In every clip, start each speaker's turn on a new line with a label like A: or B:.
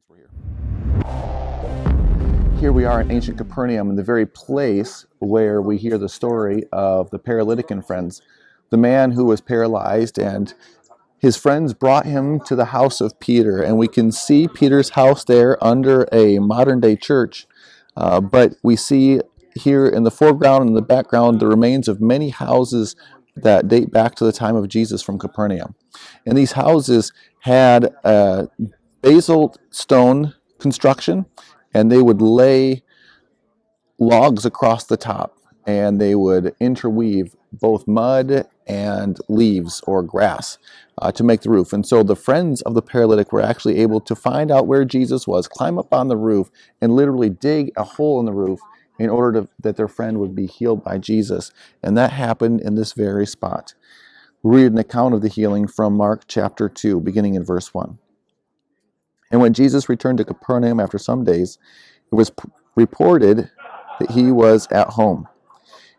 A: We're here we are in ancient Capernaum, in the very place where we hear the story of the paralytic and friends, the man who was paralyzed, and his friends brought him to the house of Peter. And we can see Peter's house there under a modern-day church, but we see here in the foreground and in the background the remains of many houses that date back to the time of Jesus from Capernaum. And these houses had basalt stone construction, and they would lay logs across the top, and they would interweave both mud and leaves or grass to make the roof. And so the friends of the paralytic were actually able to find out where Jesus was, climb up on the roof, and literally dig a hole in the roof in order that their friend would be healed by Jesus. And that happened in this very spot. We read an account of the healing from Mark chapter 2, beginning in verse 1. And when Jesus returned to Capernaum after some days, it was reported that he was at home.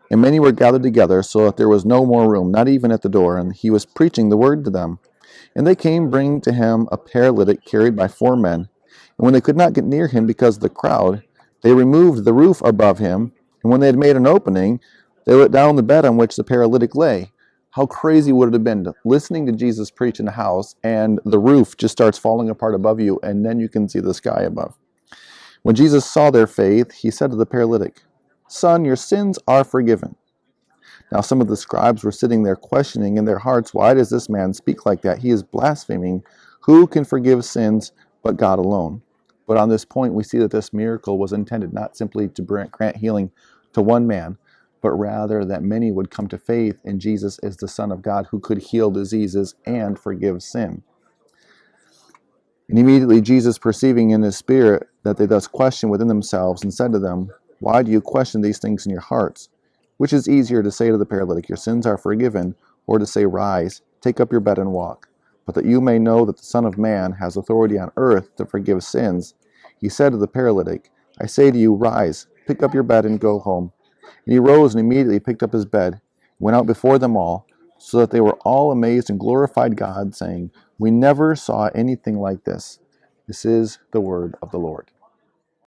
A: And many were gathered together, so that there was no more room, not even at the door, and he was preaching the word to them. And they came, bringing to him a paralytic carried by 4 men. And when they could not get near him because of the crowd, they removed the roof above him, and when they had made an opening, they let down the bed on which the paralytic lay. How crazy would it have been listening to Jesus preach in a house, and the roof just starts falling apart above you, and then you can see the sky above. When Jesus saw their faith, he said to the paralytic, "Son, your sins are forgiven." Now some of the scribes were sitting there questioning in their hearts, "Why does this man speak like that? He is blaspheming. Who can forgive sins but God alone?" But on this point, we see that this miracle was intended not simply to grant healing to one man, but rather that many would come to faith in Jesus as the Son of God, who could heal diseases and forgive sin. And immediately Jesus, perceiving in his spirit that they thus questioned within themselves, and said to them, "Why do you question these things in your hearts? Which is easier, to say to the paralytic, 'Your sins are forgiven,' or to say, 'Rise, take up your bed and walk'? But that you may know that the Son of Man has authority on earth to forgive sins," he said to the paralytic, "I say to you, rise, pick up your bed and go home." And he rose and immediately picked up his bed, and went out before them all, so that they were all amazed and glorified God, saying, "We never saw anything like this." This is the word of the Lord.